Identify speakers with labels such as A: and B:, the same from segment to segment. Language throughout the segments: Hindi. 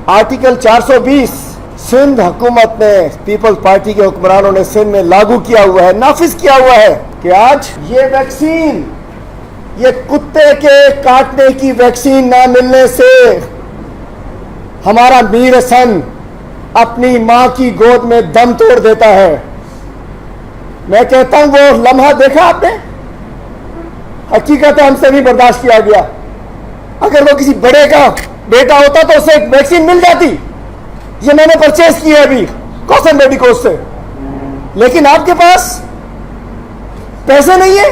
A: आर्टिकल 420 सिंध हुकूमत ने, पीपल्स पार्टी के हुक्मरानों ने सिंध में लागू किया हुआ है, नाफिज किया हुआ है कि आज ये वैक्सीन, ये कुत्ते के काटने की वैक्सीन ना मिलने से हमारा मीर हसन अपनी मां की गोद में दम तोड़ देता है। मैं कहता हूं वो लम्हा देखा आपने? हकीकत हमसे नहीं बर्दाश्त किया गया। अगर वो किसी बड़े का बेटा होता तो उसे एक वैक्सीन मिल जाती। ये मैंने परचेज की है अभी कौशल मेडिकोज से, लेकिन आपके पास पैसे नहीं है।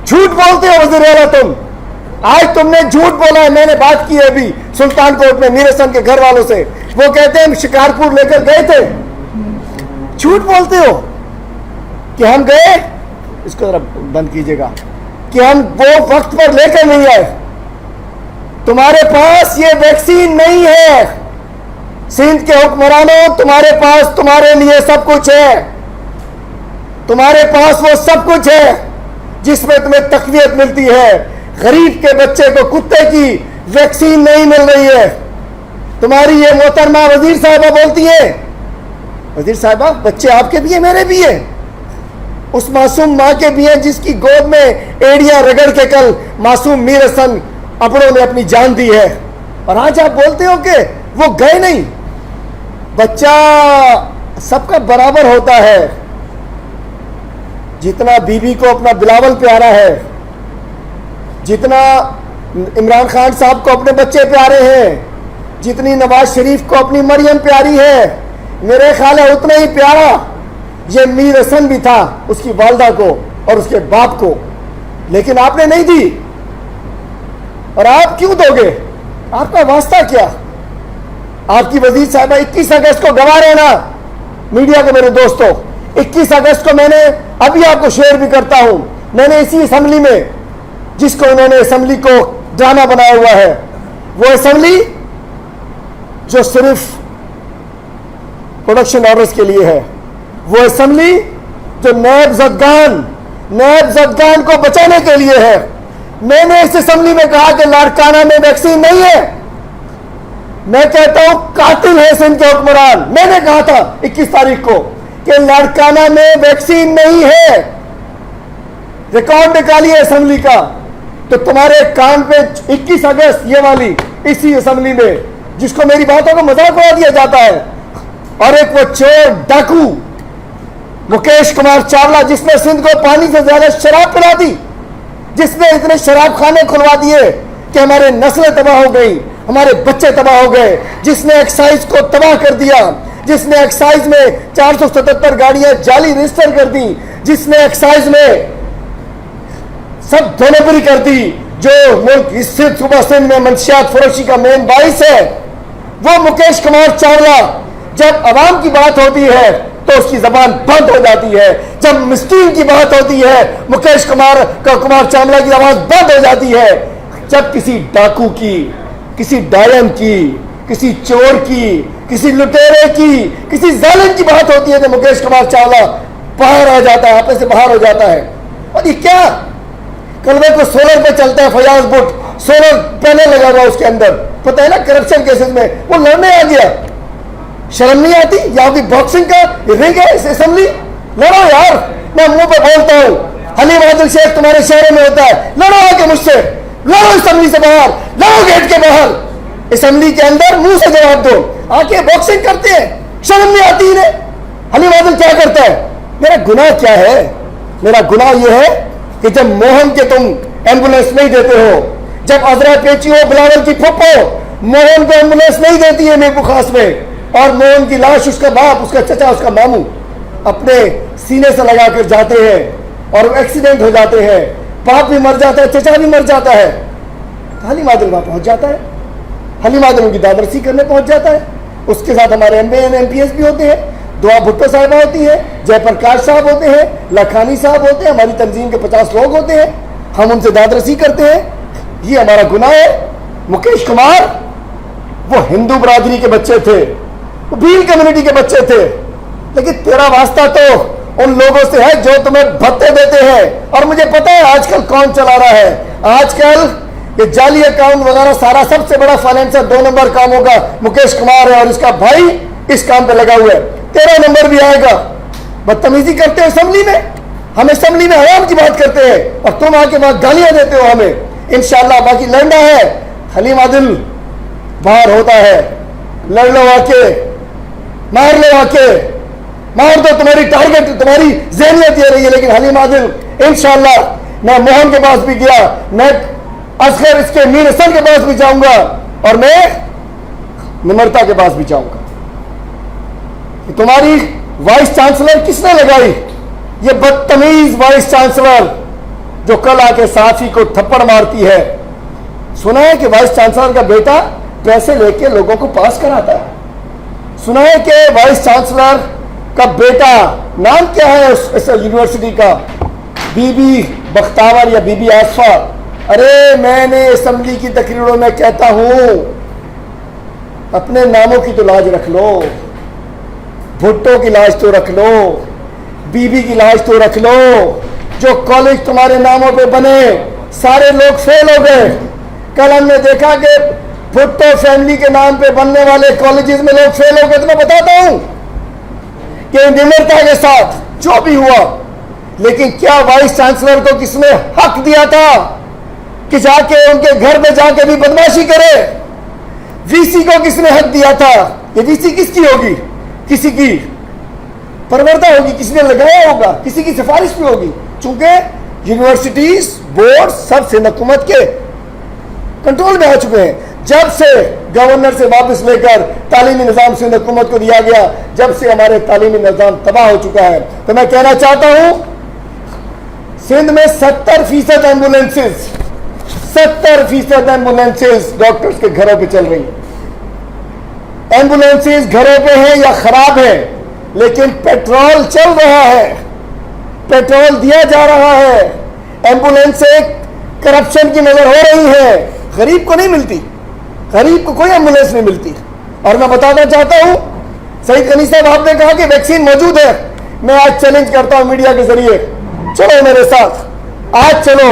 A: झूठ बोलते हो वज़ीर आला तुम। आज तुमने झूठ बोला है। मैंने बात की है अभी सुल्तान कोट में मीर हसन के घर वालों से, वो कहते हैं हम शिकारपुर लेकर गए थे। झूठ बोलते हो कि हम गए, इसको जरा बंद कीजिएगा, कि हम वो वक्त पर लेकर नहीं आए। तुम्हारे पास ये वैक्सीन नहीं है। सिंध के हुक्मरानों, तुम्हारे पास तुम्हारे लिए सब कुछ है। तुम्हारे पास वो सब कुछ है जिसमें तुम्हें तकवीत मिलती है। गरीब के बच्चे को कुत्ते की वैक्सीन नहीं मिल रही है। तुम्हारी ये मोहतरमा वजीर साहबा बोलती है, वजीर साहबा बच्चे आपके भी है, मेरे भी है, उस मासूम मां के भी हैं जिसकी गोद में एड़ियां रगड़ के कल मासूम मीर हसन अपनों ने अपनी जान दी है। और आज आप बोलते हो कि वो गए नहीं। बच्चा सबका बराबर होता है। जितना बीबी को अपना बिलावल प्यारा है, जितना इमरान खान साहब को अपने बच्चे प्यारे हैं, जितनी नवाज शरीफ को अपनी मरियम प्यारी है, मेरे ख्याल है उतना ही प्यारा ये मीर हसन भी था उसकी वालदा को और उसके बाप को। लेकिन आपने नहीं दी। और आप क्यों दोगे? आपका वास्ता क्या? आपकी वजीर साहबा 21 अगस्त को गवाह रहना मीडिया के मेरे दोस्तों। 21 अगस्त को मैंने अभी आपको शेयर भी करता हूं, मैंने इसी असेंबली में, जिसको उन्होंने असेंबली को ड्रामा बनाया हुआ है, वो असेंबली जो सिर्फ प्रोडक्शन ऑर्डर्स के लिए है, वो असेंबली जो नैब जदगान को बचाने के लिए है। मैंने इस असेंबली में कहा कि लाड़काना में वैक्सीन नहीं है। मैं कहता हूं कातिल है सिंध के हुक्मरान। मैंने कहा था 21 तारीख को कि लाड़काना में वैक्सीन नहीं है। रिकॉर्ड निकालिए असेंबली का। तो तुम्हारे कान पे 21 अगस्त ये वाली इसी असेंबली में, जिसको मेरी बातों को मजाक उड़ा दिया जाता है, और एक वो चोर डाकू मुकेश कुमार चावला, जिसने सिंध को पानी से ज्यादा शराब पिला दी, जिसने इतने शराब खाने खुलवा दिए कि हमारे नस्लें तबाह हो गई, हमारे बच्चे तबाह हो गए, जिसने एक्साइज को तबाह कर दिया, जिसने एक्साइज में 477 गाड़ियां जाली रजिस्टर कर दी, जिसने एक्साइज में सब धोलाबरी कर दी, जो मुल्क इस सुबह सिंध में मंशियात फरोशी का मेन बाइस है, वो मुकेश कुमार चावला। जब अवाम की बात होती है तो उसकी जबान बंद हो जाती है। जब मिस्कीन की बात होती है, मुकेश कुमार चावला की आवाज बंद हो जाती है। जब किसी डाकू की, किसी डायन की, किसी चोर की, किसी लुटेरे की, किसी जालिम की बात होती है तो मुकेश कुमार चावला बाहर आ जाता है, आपे से बाहर हो जाता है। और ये क्या, कलवे को सोलर पे चलता है, फयाज बुट सोलर पैनल लगा हुआ उसके अंदर, पता है ना, करप्शन केसेस में वो लड़ने आ गया। शर्म नहीं आती? यहाँ की बॉक्सिंग का रिंग है इस असेंबली, लड़ो यार। मैं मुंह पे बोलता हूँ, हलीम आदिल शेख तुम्हारे शहरों में होता है, लड़ो आके मुझसे, लड़ो असेंबली से बाहर, लड़ो गेट के बाहर, असेंबली के अंदर मुंह से जवाब दो। आके बॉक्सिंग करते हैं, शर्म नहीं आती इन्हें? हलीम आदिल क्या करता है? मेरा गुनाह क्या है? मेरा गुनाह यह है कि जब मोहन के तुम एम्बुलेंस नहीं देते हो, जब अजरा पेची हो बिलावल की फुप्पो मोहन को एम्बुलेंस नहीं देती है मीरपुर खास में, और मोहन की लाश उसका बाप, उसका चचा, उसका मामू अपने सीने से लगा कर जाते हैं और एक्सीडेंट हो जाते हैं, बाप भी मर जाता है, चचा भी मर जाता है, तो हलीम आदिल वहां पहुंच जाता है। हलीम आदिल उनकी दादरसी करने पहुंच जाता है। उसके साथ हमारे MAN MPS भी होते हैं, दुआ भुट्टो साहिबा होती है, जयप्रकाश साहब होते हैं, लखानी साहब होते हैं, हमारी तंजीम के 50 लोग होते हैं, हम उनसे दादरसी करते हैं। ये हमारा गुनाह है। मुकेश कुमार वो हिंदू बरादरी के बच्चे थे, वो भील कम्युनिटी के बच्चे थे, लेकिन तेरा वास्ता तो उन लोगों से है जो तुम्हें भत्ते देते हैं। और मुझे पता है आजकल कौन चला रहा है। आजकल ये जाली अकाउंट वगैरह सारा सबसे बड़ा फाइनेंसर 2 नंबर कामों का मुकेश कुमार है और इसका भाई इस काम पे लगा हुआ है। 13 नंबर भी आएगा। बदतमीजी करते हो असेंबली में, हम असेंबली में आवाम की बात करते हैं और तुम आके वहां गालियां देते हो हमें। इंशाल्लाह बाकी लड़ना है, हलीम आदिल बाहर होता है, लड़ लो आके, मार लो आके, मार दो। तुम्हारी टारगेट, तुम्हारी ज़हनियत ये रही है। लेकिन हलीम आदिल इंशाल्लाह, मैं मोहन के पास भी गया, मैं असगर इसके मीर हसन के पास भी जाऊंगा और मैं निमरता के पास भी जाऊंगा। तुम्हारी वाइस चांसलर किसने लगाई? ये बदतमीज वाइस चांसलर जो कल आके साफी को थप्पड़ मारती है। सुना है कि वाइस चांसलर का बेटा पैसे लेके लोगों को पास कराता है। सुना है कि वाइस चांसलर का बेटा, नाम क्या है उस यूनिवर्सिटी का, बीबी बख्तावर या बीबी आसफा। अरे मैंने असेंबली की तकरीरों में कहता हूं, अपने नामों की तो लाज रख लो, भुट्टो की लाज तो रख लो, बीबी की लाज तो रख लो। जो कॉलेज तुम्हारे नामों पे बने सारे लोग फेल हो गए। कल हमने देखा कि भुट्टो फैमिली के नाम पे बनने वाले कॉलेजेस में लोग फेल हो गए। तो मैं बताता हूं कि निमरता के साथ जो भी हुआ, लेकिन क्या वाइस चांसलर को किसने हक दिया था कि जाके उनके घर में जाके भी बदमाशी करे? वीसी को किसने हक दिया था? ये वीसी किसकी होगी? किसी की परवरदा होगी, किसी ने लगाया होगा, किसी की सिफारिश भी होगी। चूंकि यूनिवर्सिटीज बोर्ड सब सिंध हुकूमत के कंट्रोल में आ चुके हैं। जब से गवर्नर से वापस लेकर तालीमी निजाम सिंध हुकूमत को दिया गया, जब से हमारे तालीमी निजाम तबाह हो चुका है। तो मैं कहना चाहता हूं, सिंध में 70% एम्बुलेंसेज, 70% एम्बुलेंसेज डॉक्टर्स के घरों पे चल रही है। एम्बुलेंसेज घरों पे हैं या खराब है, लेकिन पेट्रोल चल रहा है, पेट्रोल दिया जा रहा है। एम्बुलेंस से करप्शन की नजर हो रही है, गरीब को नहीं मिलती, गरीब को कोई एम्बुलेंस नहीं मिलती। और मैं बताना चाहता हूं, सईद गनी साहब आपने कहा कि वैक्सीन मौजूद है। मैं आज चैलेंज करता हूं मीडिया के जरिए, चलो मेरे साथ, आज चलो,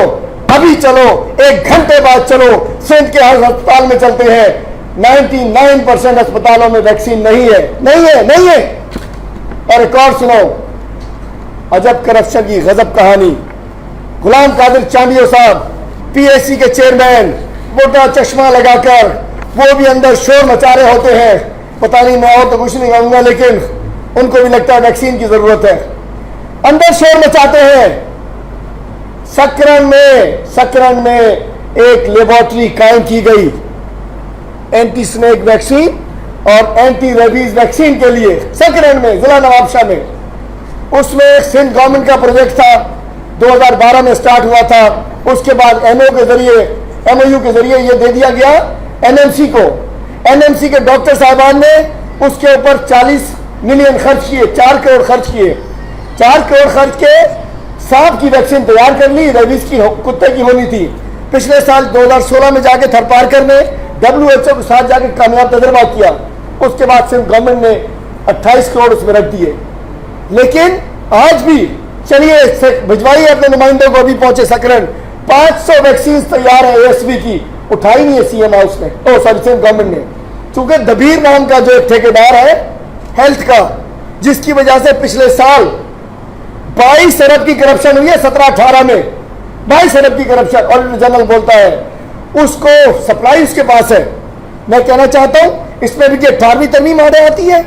A: अभी चलो, 1 घंटे बाद चलो, सिंध के हर अस्पताल में चलते हैं। 99% अस्पतालों में वैक्सीन नहीं है, नहीं है, नहीं है। और एक और सुनो, अजब करप्शन की गजब कहानी। गुलाम कादिर चांदियो साहब, पीएससी के चेयरमैन, मोटा चश्मा लगाकर वो भी अंदर शोर मचा रहे होते हैं। पता नहीं, मैं और तो कुछ नहीं कहूंगा, लेकिन उनको भी लगता है वैक्सीन की जरूरत है, अंदर शोर मचाते हैं। सकरन में एक लेबोरेटरी कायम की गई एंटी स्नेक वैक्सीन और एंटी रेबीज वैक्सीन के लिए, सकरन में, जिला नवाबशाह में। उसमें सिंध गवर्नमेंट का प्रोजेक्ट था, 2012 में स्टार्ट हुआ था। उसके बाद एमओयू के जरिए ये दे दिया गया एनएमसी को। एनएमसी के डॉक्टर साहबान ने उसके ऊपर 40 मिलियन खर्च किए, 4 करोड़ खर्च किए। 4 करोड़ खर्च के सांप की वैक्सीन तैयार कर ली, रेबीज की, कुत्ते की होनी थी। पिछले साल 2016 में जाके थरपारकर ने WHO के साथ जाके कामयाब तजर्बा किया। उसके बाद सिंध गवर्नमेंट ने 28 करोड़ उसमें रख दिए। लेकिन आज भी चलिए भिजवाइए अपने नुमाइंदों को, अभी पहुंचे सकरन, 500 वैक्सीन तैयार है ASV की, उठाई नहीं है सीएम हाउस ने, सिंध गवर्नमेंट ने। चूंकि दबीर नाम का जो एक ठेकेदार है हेल्थ का, जिसकी वजह से पिछले साल 22 अरब की करप्शन हुई है, 17-18 में 22 अरब की करप्शन, ऑडिटर जनरल बोलता है। उसको सप्लाई उसके पास है। मैं कहना चाहता हूं, इसमें भी 18वीं तरमीम आती है।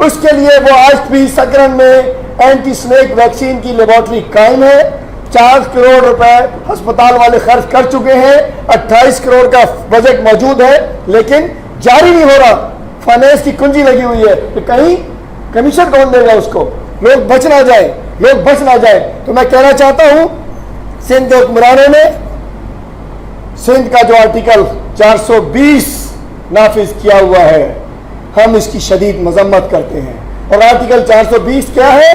A: उसके लिए वो आज भी सकरन में एंटी स्नेक वैक्सीन की लेबोरेटरी कायम है। 4 करोड़ रुपए अस्पताल वाले खर्च कर चुके हैं, 28 करोड़ का बजट मौजूद है, लेकिन जारी नहीं हो रहा। फाइनेंस की कुंजी लगी हुई है कि कहीं कमीशन कौन देगा उसको, लोग बच ना जाए, लोग बच ना जाए। तो मैं कहना चाहता हूं, सिंध के हुक्मरानों ने सिंध का जो आर्टिकल 420 नाफिज किया हुआ है, हम इसकी शदीद मजम्मत करते हैं। और आर्टिकल 420 क्या है?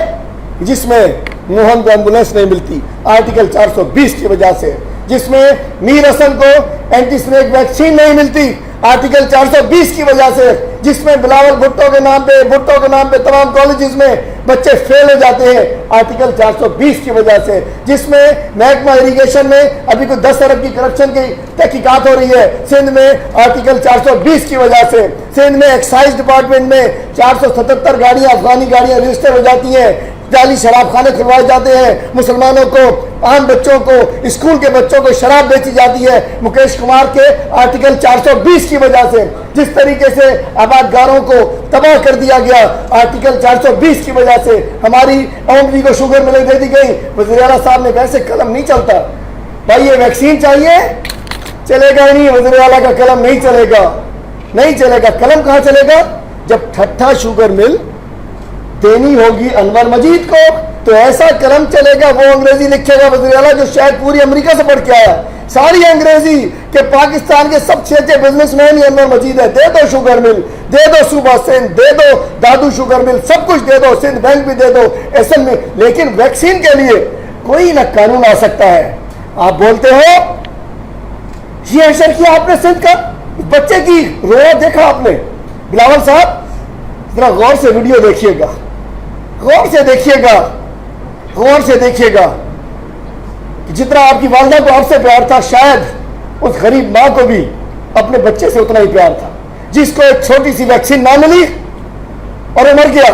A: जिसमें मोहन को एम्बुलेंस नहीं मिलती, आर्टिकल 420 की वजह से। जिसमें मीर हसन को एंटी स्नेक वैक्सीन नहीं मिलती, आर्टिकल 420 की वजह से। जिसमें बिलावल भुट्टो के नाम पे तमाम कॉलेजेस में बच्चे फेल हो जाते हैं आर्टिकल 420 की वजह से, जिसमें महकमा इरिगेशन में अभी कोई 10 अरब की करप्शन की तहकीकात हो रही है सिंध में आर्टिकल 420 की वजह से। सिंध में एक्साइज डिपार्टमेंट में 477 गाड़ियां, अफगानी गाड़ियां रजिस्टर हो जाती हैं, जाली शराब खाने खुलवाए जाते हैं, मुसलमानों को, आम बच्चों को, स्कूल के बच्चों को शराब बेची जाती है मुकेश कुमार के आर्टिकल 420 की वजह से। जिस तरीके से आबादगारों को तबाह कर दिया गया आर्टिकल 420 की वजह से, हमारी आमदनी को शुगर मिले दे दी गई। वज़ीर आला साहब ने वैसे कलम नहीं चलता भाई, ये वैक्सीन चाहिए चलेगा ही नहीं, वज़ीर आला का कलम नहीं चलेगा, नहीं चलेगा। कलम कहाँ चलेगा? जब ठट्ठा शुगर मिल देनी होगी अनवर मजीद को, तो ऐसा कलम चलेगा, वो अंग्रेजी लिखेगा वज़ीर आला जो शायद पूरी अमेरिका से पढ़ के आया, सारी अंग्रेजी, के पाकिस्तान के सबसे अच्छे बिजनेसमैन ही अनवर मजीद है। दे दो शुगर मिल, दे दो सूबा सिंध, दे दो दादू शुगर मिल, सब कुछ दे दो, सिंध बैंक भी दे दो, एसएम में, लेकिन वैक्सीन के लिए कोई ना कानून आ सकता है। आप बोलते हो ये असर किया आपने सिंध का, बच्चे की रोया देखा आपने? बिलावल साहब जरा गौर से वीडियो देखिएगा, गौर से देखिएगा, गौर से देखिएगा कि जितना आपकी वालदा को आपसे प्यार था, शायद उस गरीब मां को भी अपने बच्चे से उतना ही प्यार था, जिसको एक छोटी सी वैक्सीन ना मिली और वो मर गया।